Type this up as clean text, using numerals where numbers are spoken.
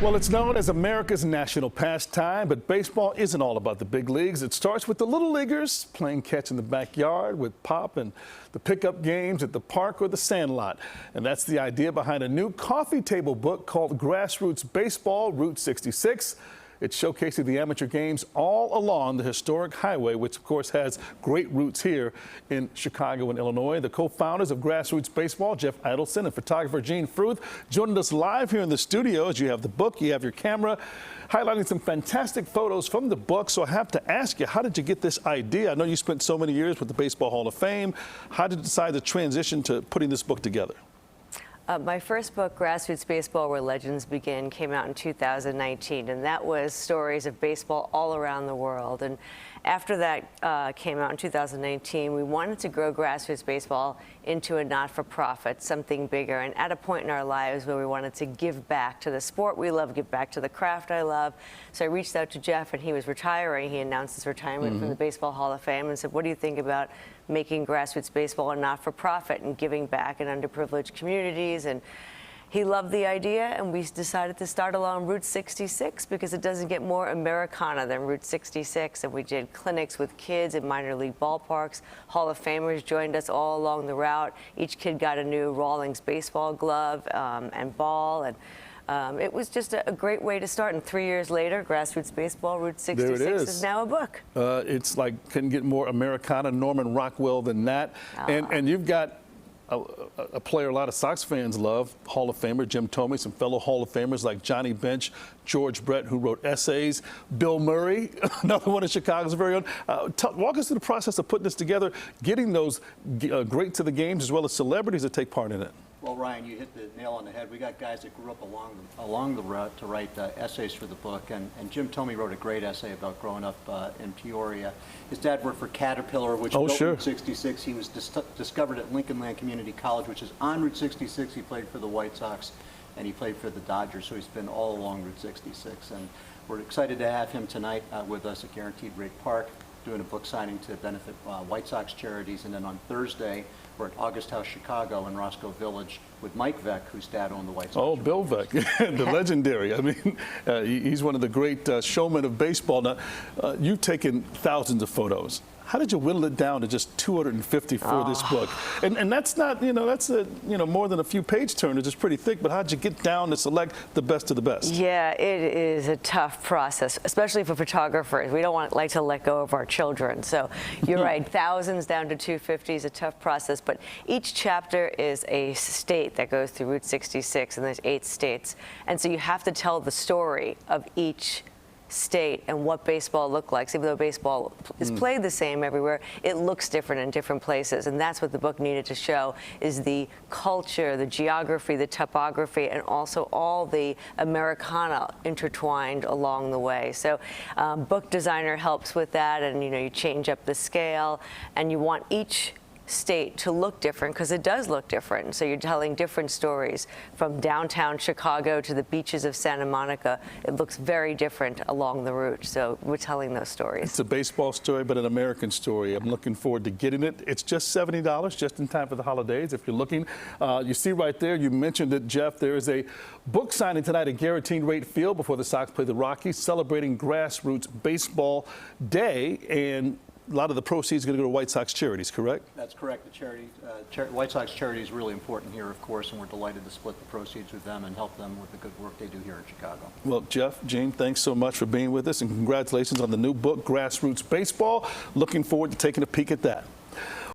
Well, it's known as America's national pastime, but baseball isn't all about the big leagues. It starts with the little leaguers playing catch in the backyard with Pop and the pickup games at the park or the sandlot. And that's the idea behind a new coffee table book called Grassroots Baseball, Route 66. It's showcasing the amateur games all along the historic highway, which of course has great roots here in Chicago and Illinois. The co-founders of Grassroots Baseball, Jeff Idelson and photographer Gene Fruth, joining us live here in the studio. As you have the book, you have your camera, highlighting some fantastic photos from the book. So I have to ask you, how did you get this idea? I know you spent so many years with the Baseball Hall of Fame. How did you decide to transition to putting this book together? My first book, Grassroots Baseball, Where Legends Begin, came out in 2019, and that was stories of baseball all around the world. And after that came out in 2019, we wanted to grow Grassroots Baseball into a not-for-profit, something bigger, and at a point in our lives where we wanted to give back to the sport we love, give back to the craft I love. So I reached out to Jeff, and he was retiring. He announced his retirement from the Baseball Hall of Fame and said, what do you think about making Grassroots Baseball a not-for-profit and giving back in underprivileged communities? And he loved the idea, and we decided to start along Route 66 because it doesn't get more Americana than Route 66. And we did clinics with kids in minor league ballparks. Hall of Famers joined us all along the route. Each kid got a new Rawlings baseball glove and ball. And it was just a great way to start. And 3 years later, Grassroots Baseball, Route 66 is now a book. It's like, couldn't get more Americana, Norman Rockwell than that. And you've got a player a lot of Sox fans love, Hall of Famer Jim Thome, some fellow Hall of Famers like Johnny Bench, George Brett, who wrote essays, Bill Murray, another one of Chicago's very own. Walk us through the process of putting this together, getting those greats of the games as well as celebrities that take part in it. Well, Ryan, you hit the nail on the head. We got guys that grew up along the route to write essays for the book, and Jim Thome wrote a great essay about growing up in Peoria. His dad worked for Caterpillar, which built Route 66. He was discovered at Lincoln Land Community College, which is on Route 66. He played for the White Sox, and he played for the Dodgers, so he's been all along Route 66. And we're excited to have him tonight with us at Guaranteed Rate Park, doing a book signing to benefit White Sox charities. And then on Thursday, we're at August House Chicago in Roscoe Village with Mike Veck, whose dad owned the White Sox. Oh, Bill Veck, the legendary. I mean, he's one of the great showmen of baseball. Now, you've taken thousands of photos. How did you whittle it down to just 250 for this book? And that's not, that's more than a few page turners. It's pretty thick, but how'd you get down to select the best of the best? Yeah, it is a tough process, especially for photographers. We don't like to let go of our children. So you're right, thousands down to 250 is a tough process, but each chapter is a state that goes through Route 66, and there's 8 states. And so you have to tell the story of each state and what baseball looked like. So even though baseball is played the same everywhere, it looks different in different places. And that's what the book needed to show, is the culture, the geography, the topography, and also all the Americana intertwined along the way. So book designer helps with that, and you change up the scale, and you want each state to look different because it does look different. So you're telling different stories from downtown Chicago to the beaches of Santa Monica. It looks very different along the route. So we're telling those stories. It's a baseball story, but an American story. I'm looking forward to getting it. It's just $70, just in time for the holidays. If you're looking, you see right there, you mentioned it, Jeff, there is a book signing tonight at Guaranteed Rate Field before the Sox play the Rockies, celebrating Grassroots Baseball Day. And a lot of the proceeds are going to go to White Sox charities, correct? That's correct. The charity, White Sox charity is really important here, of course, and we're delighted to split the proceeds with them and help them with the good work they do here in Chicago. Well, Jeff, Gene, thanks so much for being with us, and congratulations on the new book, Grassroots Baseball. Looking forward to taking a peek at that.